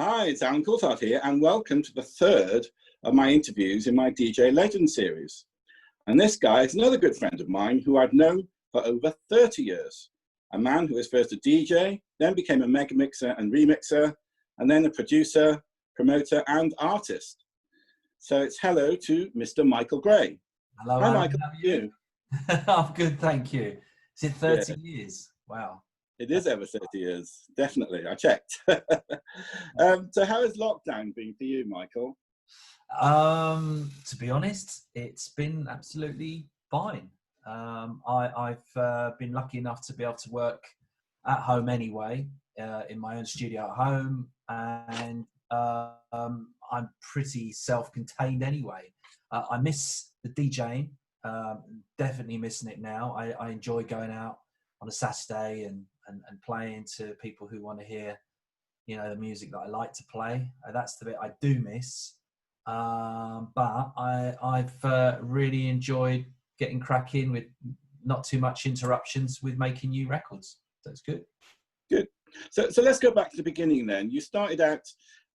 Hi, it's Alan Coulthard here, and welcome to the third of my interviews in my DJ Legend series. And this guy is another good friend of mine who I've known for over 30 years. A man who was first a DJ, then became a mega mixer and remixer, and then a producer, promoter, and artist. So it's hello to Mr. Michael Gray. Hello, Hi, Alan, Michael. how are you? I'm good, thank you. Is it 30 Yeah. years? Wow. It is over 30 years, definitely. I checked. So how has lockdown been for you, Michael? To be honest, it's been absolutely fine. I've been lucky enough to be able to work at home anyway, in my own studio at home, and I'm pretty self-contained anyway. I miss the DJing, definitely missing it now. I enjoy going out on a Saturday and playing to people who want to hear, you know, the music that I like to play. That's the bit I do miss. But I've really enjoyed getting cracking with not too much interruptions with making new records. So it's good. Good. So let's go back to the beginning then. You started out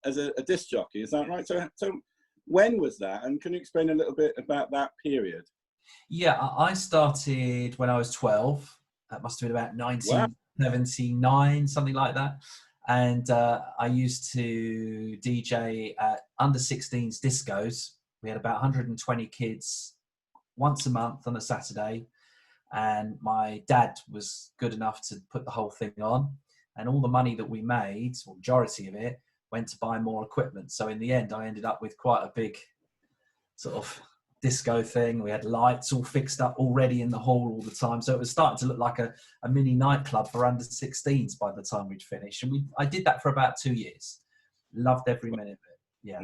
as a disc jockey, is that right? So when was that? And can you explain a little bit about that period? Yeah, I started when I was 12. That must have been about 1979, something like that. And I used to DJ at under 16s discos. We had about 120 kids once a month on a Saturday. And my dad was good enough to put the whole thing on. And all the money that we made, or majority of it, went to buy more equipment. So in the end, I ended up with quite a big sort of disco thing. We had lights all fixed up already in the hall all the time. So it was starting to look like a mini nightclub for under 16s by the time we'd finished. And I did that for about 2 years. Loved every minute of it. Yeah.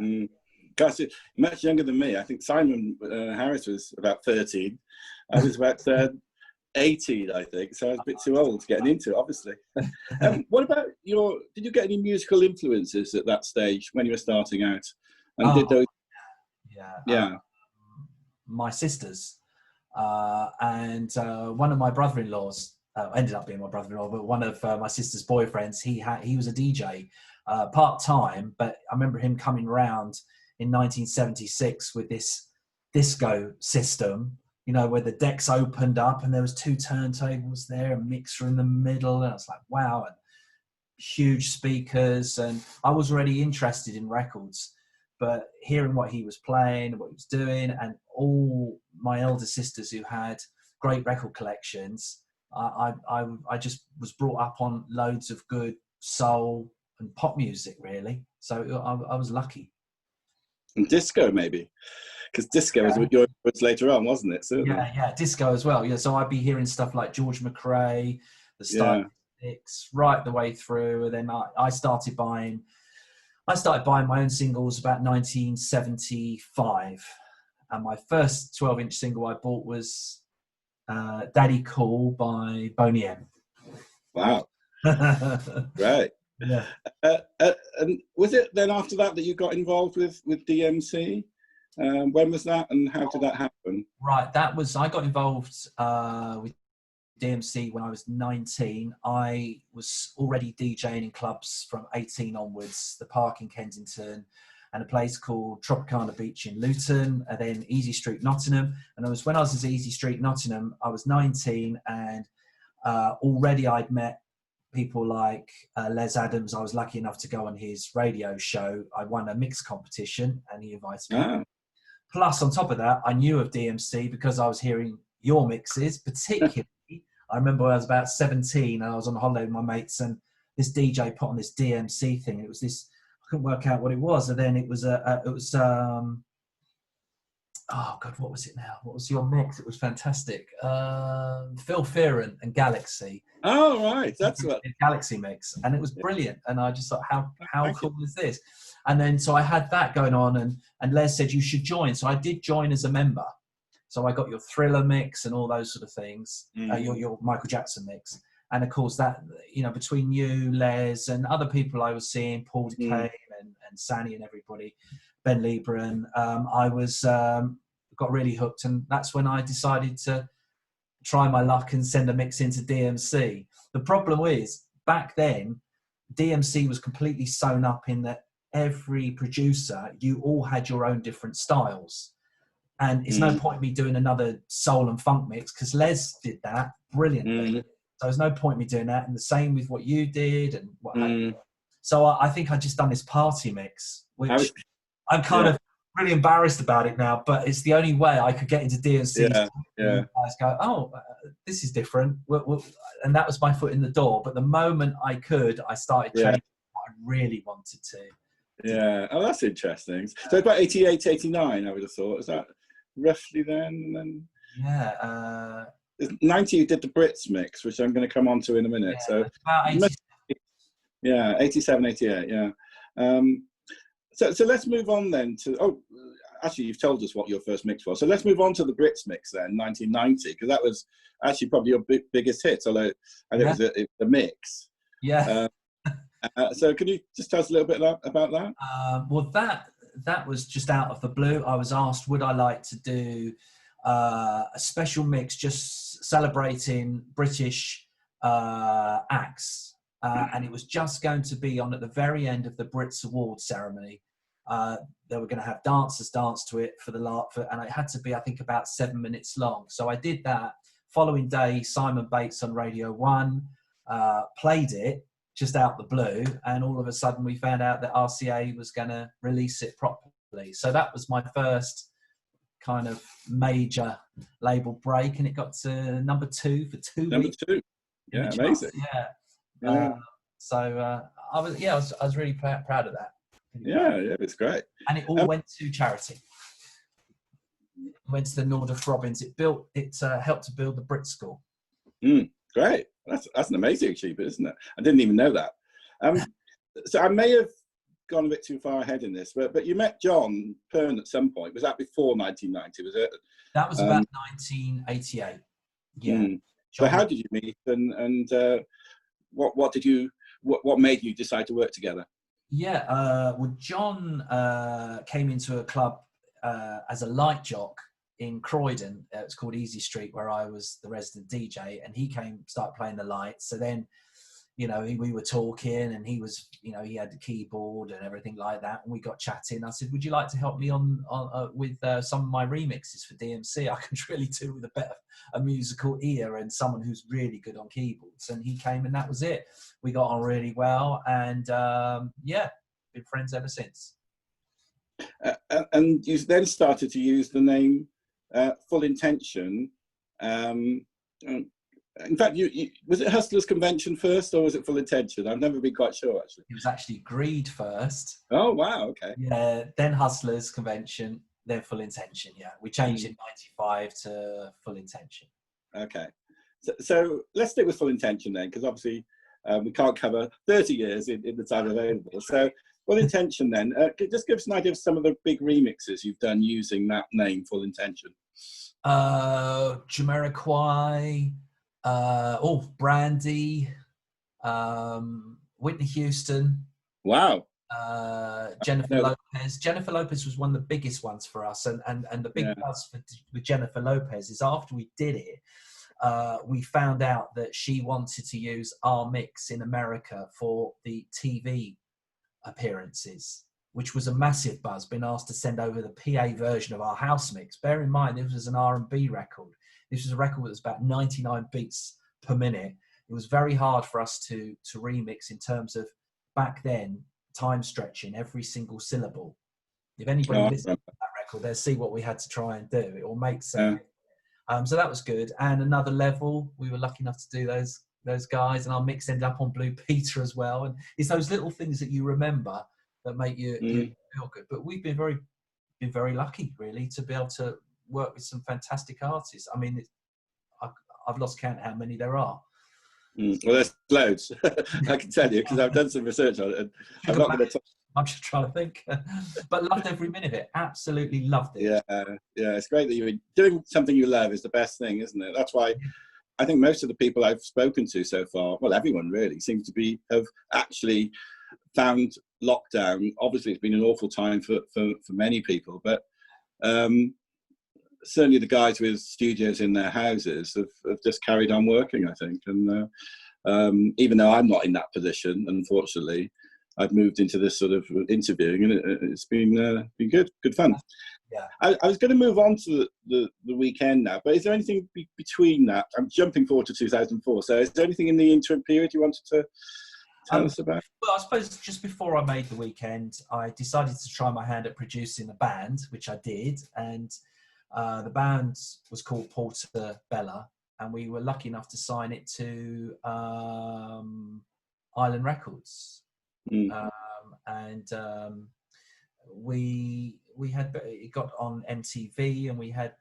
Gosh, much younger than me. I think Simon Harris was about 13. I was about 18, I think. So I was a bit too old getting into it, obviously. What about did you get any musical influences at that stage when you were starting out? And did those? Yeah. My sisters and one of my brother-in-laws ended up being my brother-in-law, but one of my sister's boyfriends, he was a DJ part-time, but I remember him coming around in 1976 with this disco system, you know, where the decks opened up and there was 2 turntables there, a mixer in the middle, and I was like, wow, and huge speakers. And I was already interested in records, but hearing what he was playing, what he was doing, and all my elder sisters who had great record collections, I just was brought up on loads of good soul and pop music, really. So I was lucky. And disco, maybe, because disco was what yours was later on, wasn't it? Certainly. Yeah, disco as well. Yeah, so I'd be hearing stuff like George McRae, the Stylistics, right the way through, and then I started buying my own singles about 1975. And my first 12-inch single I bought was Daddy Cool by Boney M. Wow. Right. Yeah. And was it then after that you got involved with DMC? When was that and how did that happen? Right, I got involved with DMC when I was 19. I was already DJing in clubs from 18 onwards, the Park in Kensington and a place called Tropicana Beach in Luton, and then Easy Street, Nottingham. And when I was at Easy Street, Nottingham, I was 19, and already I'd met people like Les Adams. I was lucky enough to go on his radio show. I won a mix competition and he invited me. Ah. Plus, on top of that, I knew of DMC because I was hearing your mixes, particularly. I remember when I was about 17 and I was on holiday with my mates, and this DJ put on this DMC thing. It was this, I couldn't work out what it was. And then it was oh God, what was it now? What was your mix? It was fantastic. Phil Fearon and Galaxy. Oh, right. That's what. Galaxy mix. And it was brilliant. And I just thought, how cool is this? And then, so I had that going on, and Les said, you should join. So I did join as a member. So I got your Thriller mix and all those sort of things, your Michael Jackson mix. And of course that, you know, between you, Les, and other people I was seeing, Paul DeCane and Sani and everybody, Ben Liebran, I was, got really hooked. And that's when I decided to try my luck and send a mix into DMC. The problem is, back then, DMC was completely sewn up in that every producer, you all had your own different styles. And it's no point me doing another soul and funk mix, because Les did that brilliantly. So there's no point me doing that. And the same with what you did and what So I think I just done this party mix, which I'm kind of really embarrassed about it now, but it's the only way I could get into DNC. You guys go, oh, this is different. And that was my foot in the door. But the moment I could, I started changing what I really wanted to. Yeah. Oh, that's interesting. So about 88, 89, I would have thought. Is that roughly then? Yeah. 90, you did the Brits mix, which I'm going to come on to in a minute. Yeah, so about 87. Yeah, 87, 88, yeah. So let's move on then to, actually you've told us what your first mix was. So let's move on to the Brits mix then, 1990, because that was actually probably your biggest hit, although I know it was a mix. Yeah. So can you just tell us a little bit about that? Well, that was just out of the blue. I was asked, would I like to do a special mix just celebrating British acts. And it was just going to be on at the very end of the Brits Awards ceremony. They were going to have dancers dance to it and it had to be, I think, about 7 minutes long. So I did that. Following day, Simon Bates on Radio 1 played it just out the blue, and all of a sudden we found out that RCA was going to release it properly. So that was my first kind of major label break, and it got to number 2 for 2 weeks. Number 2, yeah, amazing. Yeah. I was really proud of that. Yeah, it's great. And it all went to charity. It went to the Nordoff Robbins. It helped to build the Brit School. Great. That's an amazing achievement, isn't it? I didn't even know that. So I may have gone a bit too far ahead in this, but you met John Pern at some point. Was that before 1990? Was it? That was about 1988. Yeah. So how did you meet, and what made you decide to work together? Yeah. Well, John came into a club as a light jock in Croydon. It's called Easy Street, where I was the resident DJ, and he started playing the lights. So then, we were talking, and he was, he had the keyboard and everything like that, and we got chatting. I said, would you like to help me with some of my remixes for DMC? I could really do with a musical ear and someone who's really good on keyboards. And he came, and that was it. We got on really well, and been friends ever since. And you then started to use the name Full Intention. In fact, was it Hustlers Convention first, or was it Full Intention? I've never been quite sure, actually. It was actually Greed first. Oh, wow, okay. Yeah, then Hustlers Convention, then Full Intention, yeah. We changed it in 95 to Full Intention. Okay. So let's stick with Full Intention then, because obviously we can't cover 30 years in the time available. So Full Intention then, just give us an idea of some of the big remixes you've done using that name, Full Intention. Jamiroquai, Brandy, Whitney Houston. Wow. Jennifer Lopez. Jennifer Lopez was one of the biggest ones for us, and the big buzz with Jennifer Lopez is after we did it, we found out that she wanted to use our mix in America for the TV appearances, which was a massive buzz, being asked to send over the PA version of our house mix. Bear in mind, this was an R&B record. This was a record that was about 99 beats per minute. It was very hard for us to remix in terms of, back then, time stretching every single syllable. If anybody listens to that record, they'll see what we had to try and do. It all makes sense. So that was good. And Another Level, we were lucky enough to do those guys, and our mix ended up on Blue Peter as well. And it's those little things that you remember that make you feel good. But we've been very lucky, really, to be able to work with some fantastic artists. I mean, I've lost count how many there are. Well, there's loads. I can tell you, because I've done some research on it. And I'm not going to talk. I'm just trying to think, but loved every minute of it. Absolutely loved it. Yeah, it's great that you're doing something you love. Is the best thing, isn't it? That's why I think most of the people I've spoken to so far, well, everyone really, seems to have actually found lockdown. Obviously, it's been an awful time for many people, but certainly the guys with studios in their houses have just carried on working, I think. And even though I'm not in that position, unfortunately, I've moved into this sort of interviewing, and it's been good fun. Yeah. I was going to move on to the weekend now, but is there anything between that? I'm jumping forward to 2004. So is there anything in the interim period you wanted to tell us about? Well, I suppose just before I made the weekend, I decided to try my hand at producing a band, which I did. And the band was called Portobello, and we were lucky enough to sign it to Island Records. We had it got on MTV, and we had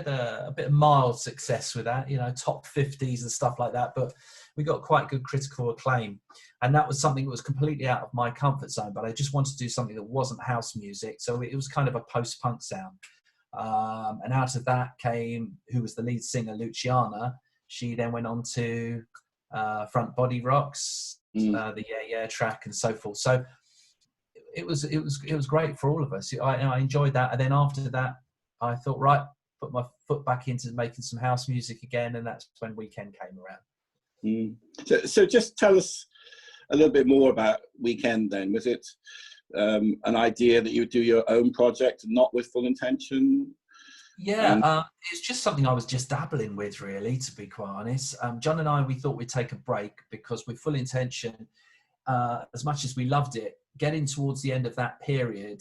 a bit of mild success with that, top 50s and stuff like that, but we got quite good critical acclaim, and that was something that was completely out of my comfort zone, but I just wanted to do something that wasn't house music, so it was kind of a post-punk sound, and out of that came who was the lead singer, Luciana. She then went on to Front Body Rocks, the Yeah Yeah track, and so forth. So it was great for all of us. I enjoyed that, and then after that, I thought, right, put my foot back into making some house music again, and that's when Weekend came around. So just tell us a little bit more about Weekend. Then was it an idea that you would do your own project, not with Full Intention? Yeah, it's just something I was just dabbling with, really, to be quite honest. John and I, we thought we'd take a break because with Full Intention, as much as we loved it, getting towards the end of that period,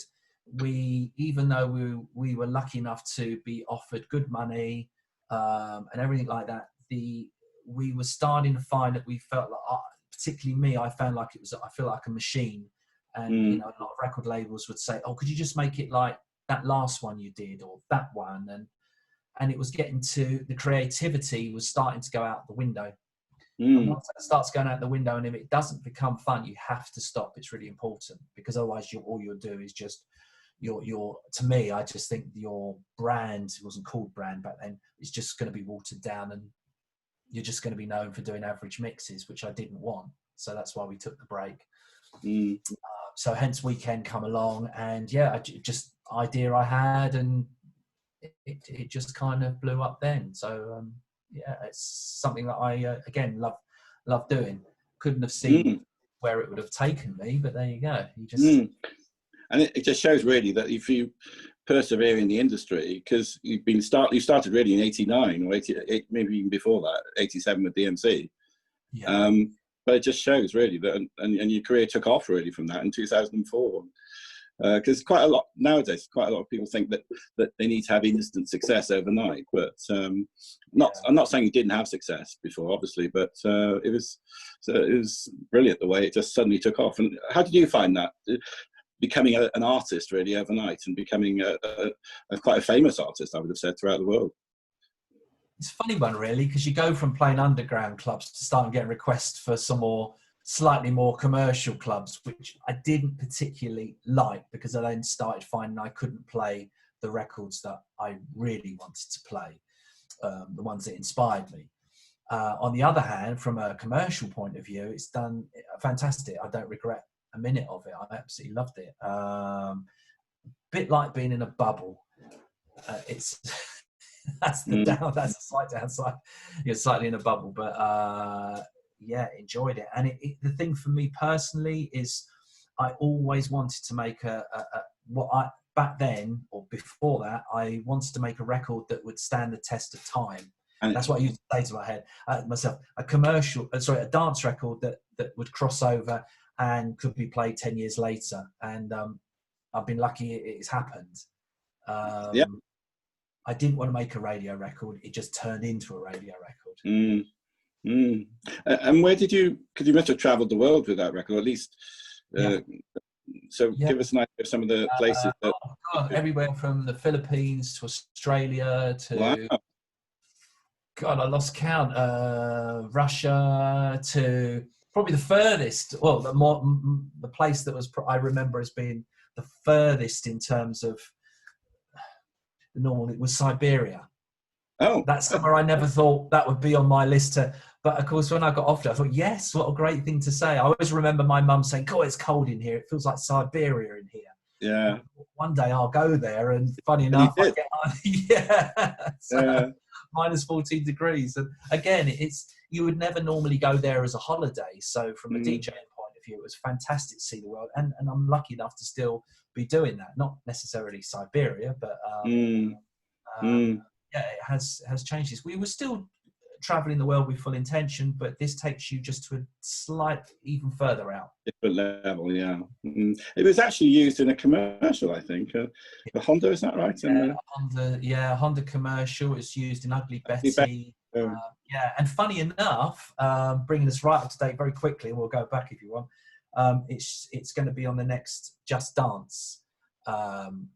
even though we were lucky enough to be offered good money and everything like that, we were starting to find that we felt like, particularly me, I feel like a machine, and a lot of record labels would say, "Oh, could you just make it like that last one you did, or that one?" And it was getting to, the creativity was starting to go out the window. And once that starts going out the window, and if it doesn't become fun, you have to stop. It's really important, because otherwise all you'll do is just your to me, I just think your brand, it wasn't called brand back then, it's just going to be watered down, and you're just going to be known for doing average mixes, which I didn't want. So that's why we took the break. So hence Weekend come along, and just idea I had, and it just kind of blew up then. So it's something that I again love doing. Couldn't have seen where it would have taken me, but there you go. You just and it just shows really that if you persevere in the industry, because you started really in '89 or '88, maybe even before that, '87 with DMC. But it just shows really that, and your career took off really from that in 2004. Because quite a lot nowadays, quite a lot of people think that they need to have instant success overnight. But I'm not saying you didn't have success before, obviously, but it was brilliant the way it just suddenly took off. And how did you find that, becoming an artist really overnight, and becoming a quite a famous artist, I would have said, throughout the world? It's a funny one, really, because you go from playing underground clubs to starting getting requests for some slightly more commercial clubs, which I didn't particularly like, because I then started finding I couldn't play the records that I really wanted to play, the ones that inspired me. On the other hand, from a commercial point of view, it's done fantastic. I don't regret a minute of it. I absolutely loved it. Bit like being in a bubble. It's that's the slight downside. You're slightly in a bubble, but enjoyed it. And the thing for me personally is, I always wanted to make back then or before that, I wanted to make a record that would stand the test of time. And that's what I used to say to myself, a dance record that would cross over and could be played 10 years later. And I've been lucky it's happened. I didn't want to make a radio record. It just turned into a radio record. And where did you, because you must have traveled the world with that record, at least. Give us an idea of some of the places. Everywhere from the Philippines to Australia to, God, I lost count, Russia to probably the furthest, well, the place that I remember as being the furthest in terms of the normal, it was Siberia. That's somewhere I never thought that would be on my list but of course, when I got offered it, I thought, yes, what a great thing to say. I always remember my mum saying, God, it's cold in here. It feels like Siberia in here. Yeah. One day I'll go there, and funny enough, I get on, minus 14 degrees. And again, you would never normally go there as a holiday. So from a DJing point view. It was fantastic to see the world, and I'm lucky enough to still be doing that. Not necessarily Siberia, but yeah, it has changed this. We were still traveling the world with Full Intention, but this takes you just to a slight even further out. Different level, yeah. It was actually used in a commercial, I think. The Honda, is that right? Honda commercial. It's used in Ugly Ugly Betty. Yeah, and funny enough, bringing us right up to date very quickly, and we'll go back if you want. It's going to be on the next Just Dance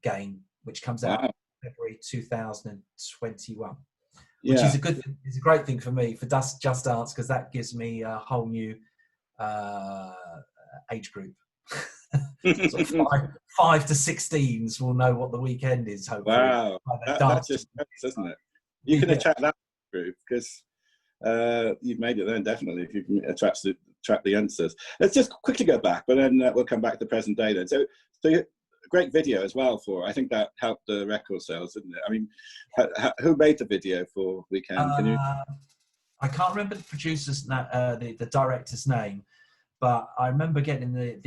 game, which comes out February 2021. Which is a good thing. It's a great thing for me for Just Dance, because that gives me a whole new age group. Sort of 5 to 16s will know what the weekend is. Hopefully, wow, that's just nice, isn't it? You can attract that group, because you've made it then, definitely, if you can attract the youngsters. Let's just quickly go back, but then we'll come back to the present day then. So great video as well for, I think that helped the record sales, didn't it? I mean, who made the video for Weekend? Can you? I can't remember the producer's the director's name, but I remember getting the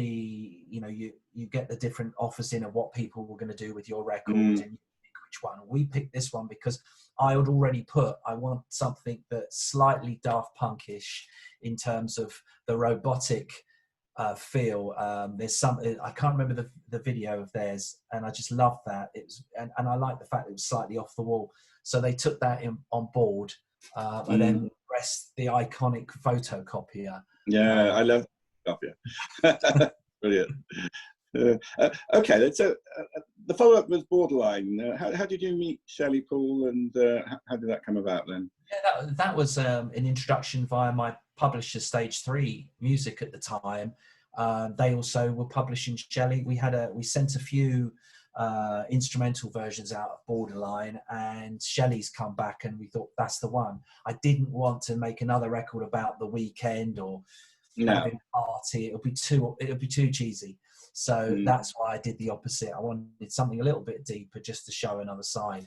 you get the different offers in of what people were going to do with your record, and you pick which one. We picked this one because I had already I want something that's slightly Daft Punkish in terms of the robotic feel. There's some, I can't remember the video of theirs, and I just loved that. It was, and I like the fact it was slightly off the wall. So they took that on board, and then pressed the iconic photocopier. Yeah, I love copier. Brilliant. Okay, so the follow-up was Borderline. How did you meet Shelley Poole, and how did that come about then? Yeah, that was an introduction via my publisher, Stage 3 Music at the time. They also were publishing Shelley. We sent a few instrumental versions out of Borderline, and Shelley's come back, and we thought that's the one. I didn't want to make another record about the weekend or having a party. It would be too cheesy. So that's why I did the opposite. I wanted something a little bit deeper, just to show another side.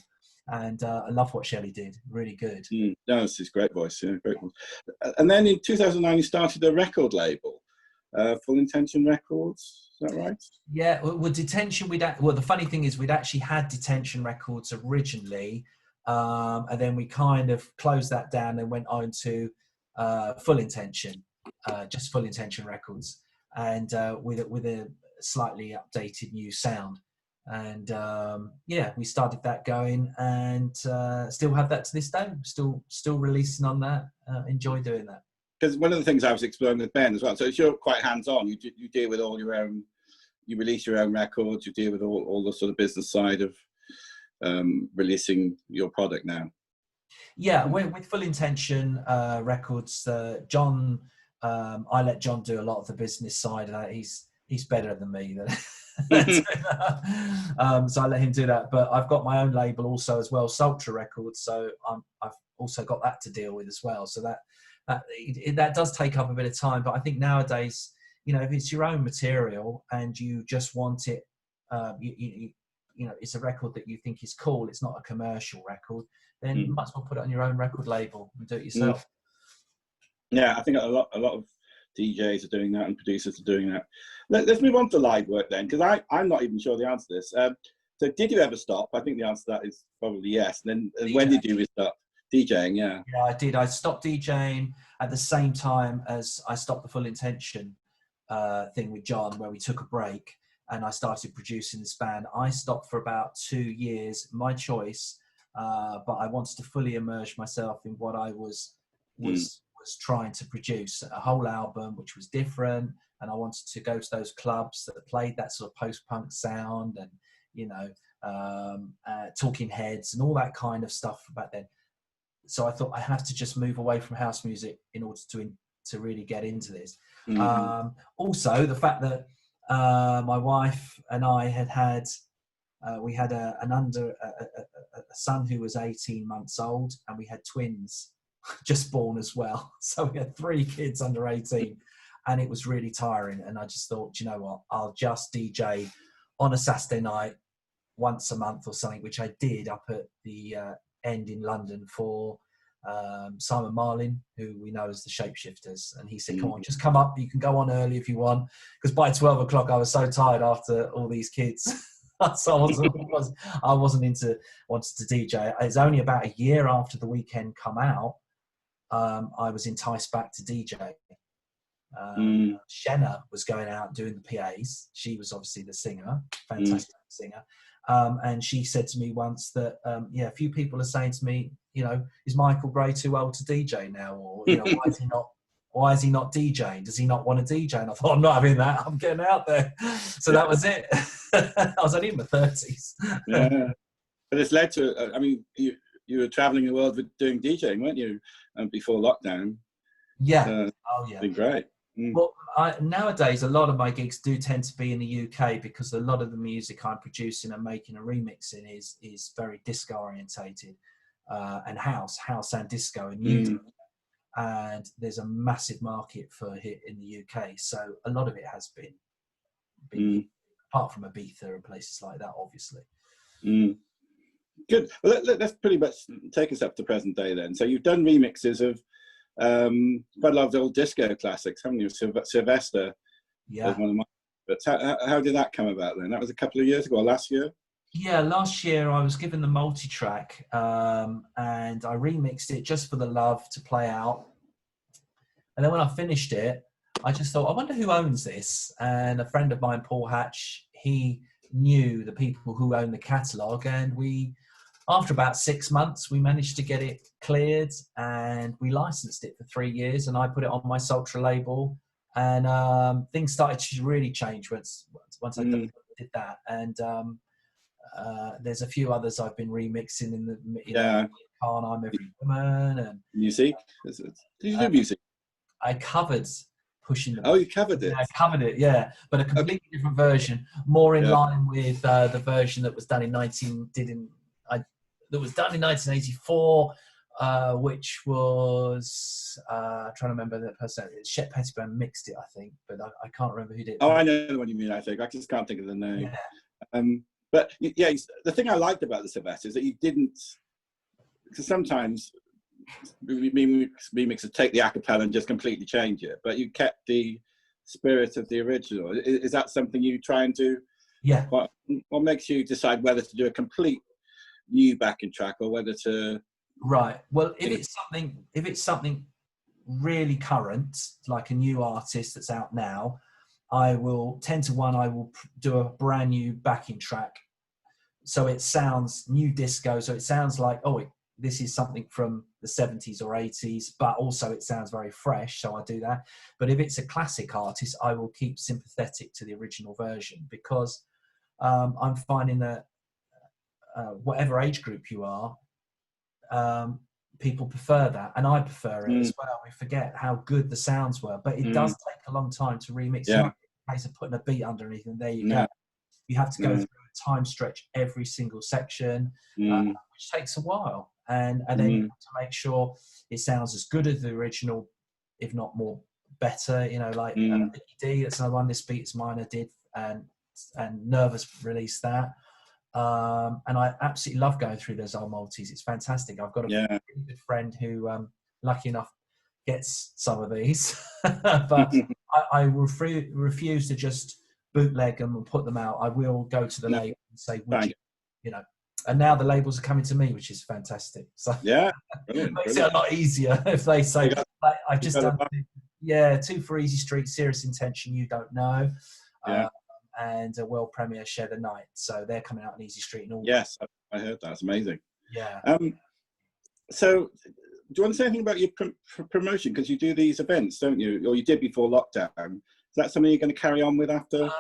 And I love what Shelley did. Really good. No, it's his great voice. Yeah, great voice. And then in 2009, you started a record label, Full Intention Records. Is that right? Yeah. Well, Detention. The funny thing is, we'd actually had Detention Records originally, and then we kind of closed that down and went on to Full Intention, just Full Intention Records, and with a slightly updated new sound. And we started that going, and still have that to this day. Still releasing on that. Enjoy doing that. Because one of the things I was exploring with Ben as well. So you're quite hands-on. You deal with all your own. You release your own records. You deal with all the sort of business side of releasing your product now. Yeah, with Full Intention Records, John. I let John do a lot of the business side of that. He's better than me. So I let him do that. But I've got my own label also as well, Sultra Records. So I've also got that to deal with as well. So that does take up a bit of time. But I think nowadays, if it's your own material and you just want it, it's a record that you think is cool. It's not a commercial record. Then you might as well put it on your own record label and do it yourself. Yeah, I think a lot of DJs are doing that and producers are doing that. Let's move on to live work then, because I'm not even sure the answer to this. So did you ever stop? I think the answer to that is probably yes. And then when did you stop DJing? Yeah, I did. I stopped DJing at the same time as I stopped the Full Intention thing with John, where we took a break, and I started producing this band. I stopped for about 2 years, my choice, but I wanted to fully immerse myself in what I was trying to produce, a whole album which was different, and I wanted to go to those clubs that played that sort of post-punk sound, and Talking Heads and all that kind of stuff back then. So I thought I have to just move away from house music in order to really get into this. Also, the fact that my wife and I had we had a son who was 18 months old, and we had twins just born as well. So we had 3 kids under 18, and it was really tiring. And I just thought, you know what, I'll just DJ on a Saturday night once a month or something, which I did up at the End in London for Simon Marlin, who we know as the Shapeshifters, and he said, "Come on, just come up. You can go on early if you want." Because by 12 o'clock, I was so tired after all these kids, so I wasn't into wanted to DJ. It's only about a year after The Weekend come out, I was enticed back to DJ. Shenna was going out doing the PAs. She was obviously the singer, fantastic singer. And she said to me once that, a few people are saying to me, is Michael Gray too old to DJ now? Or, why is he not DJing? Does he not want to DJ? And I thought, I'm not having that. I'm getting out there. So that was it. I was only in my 30s. Yeah. But it's led to, you were traveling the world with doing DJing, weren't you? Before lockdown. Yeah. Oh, yeah. Been great. Well, nowadays, a lot of my gigs do tend to be in the UK because a lot of the music I'm producing and making and remixing is very disco orientated and house and disco and new. And there's a massive market for it in the UK. So a lot of it has been apart from Ibiza and places like that, obviously. Good. Well, let's pretty much take us up to present day then. So you've done remixes of quite a lot of the old disco classics, haven't you? Sylvester. Yeah. Was one of my. But how did that come about then? That was a couple of years ago, or last year? Yeah, last year I was given the Multitrack, and I remixed it just for the love to play out. And then when I finished it, I just thought, I wonder who owns this. And a friend of mine, Paul Hatch, he knew the people who own the catalogue, and after about 6 months, we managed to get it cleared, and we licensed it for 3 years, and I put it on my Sultra label, and things started to really change once I did that. And there's a few others I've been remixing in the Can't I'm Every Woman and music. Did you do music? I covered Pushing the. Oh, you covered it. Yeah, I covered it, yeah, but a completely different version, more in line with the version that was done in 1984, which was trying to remember the person. Shep Pettibone mixed it, I think, but I can't remember who did. Oh, I know what you mean. I think I just can't think of the name. Yeah. But yeah, the thing I liked about the Sylvester is that you didn't, because sometimes remixers take the acapella and just completely change it, but you kept the spirit of the original. Is that something you try and do? Yeah. What makes you decide whether to do a complete new backing track or whether to? Right. Well, if it's something really current, like a new artist that's out now, I will 10 to 1. I will do a brand new backing track, so it sounds new disco. So it sounds like this is something from the 70s or 80s, but also it sounds very fresh. So I do that. But if it's a classic artist, I will keep sympathetic to the original version, because I'm finding that whatever age group you are, people prefer that, and I prefer it as well. We forget how good the sounds were, but it does take a long time to remix. Yeah. It's not a case of putting a beat underneath and there you go. You have to go through a time stretch every single section, which takes a while, and then you have to make sure it sounds as good as the original, if not more better. Like Mickey D, that's another one. This Beats Minor did, and Nervous released that. And I absolutely love going through those old multis. It's fantastic. I've got a really good friend who, lucky enough, gets some of these, but I refuse to just bootleg them and put them out. I will go to the label and say, would you, and now the labels are coming to me, which is fantastic. So it makes it a lot easier if they say, I've just done, 2 for Easy Street, Serious Intention, You Don't Know. And a world premiere, Share the Night. So they're coming out on Easy Street and all. Yes, I heard that. It's amazing. Yeah. So do you want to say anything about your promotion? Because you do these events, don't you? Or you did before lockdown. Is that something you're going to carry on with after?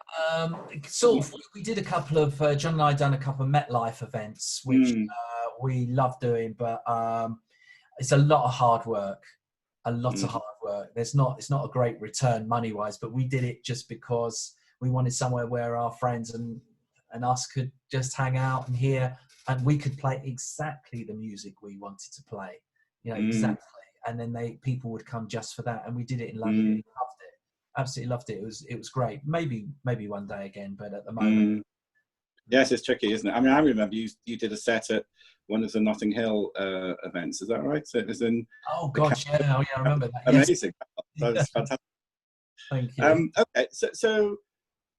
Sort of. We did a couple of, John and I done a couple of MetLife events, which we love doing, but it's a lot of hard work. Of hard work. It's not a great return money-wise, but we did it just because we wanted somewhere where our friends and us could just hang out and hear, and we could play exactly the music we wanted to play, exactly. And then people would come just for that. And we did it in London. Loved it. Absolutely loved it. It was great. Maybe one day again, but at the moment. Yes, it's tricky, isn't it? I mean, I remember you did a set at one of the Notting Hill events. Is that right? So it was in. Oh gosh, yeah, I remember that. Amazing. Yes. That was Yeah. fantastic. Thank you. Okay, so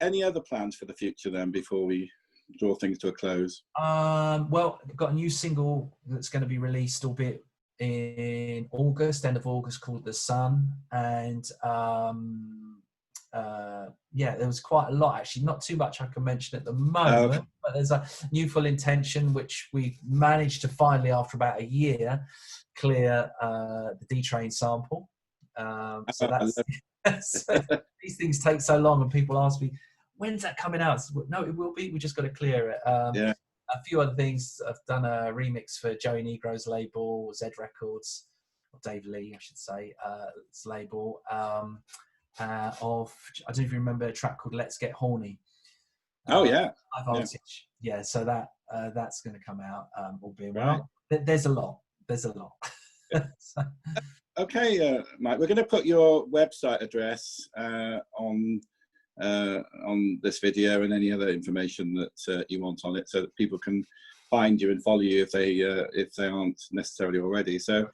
any other plans for the future then before we draw things to a close? Well, I've got a new single that's going to be released, albeit in August, end of August, called The Sun. And yeah, there was quite a lot actually. Not too much I can mention at the moment, but there's a new Full Intention, which we managed to finally, after about a year, clear the D-Train sample. So that's these things take so long, and people ask me, when's that coming out? No, it will be. We just got to clear it. Yeah. A few other things. I've done a remix for Joey Negro's label, Z Records, or Dave Lee, I should say, its label, of, I don't know if you remember a track called Let's Get Horny. Oh, yeah. High Voltage. Yeah, so that's going to come out, all being Right. well. There's a lot. Yeah. So. Okay, Mike, we're going to put your website address on this video and any other information that you want on it, so that people can find you and follow you if they aren't necessarily already. So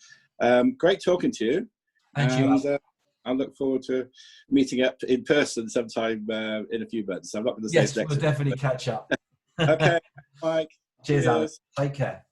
great talking to you, and I look forward to meeting up in person sometime in a few months. I'm not going to say yes, we'll definitely catch up. Okay, Mike. Cheers, Alex. Take care.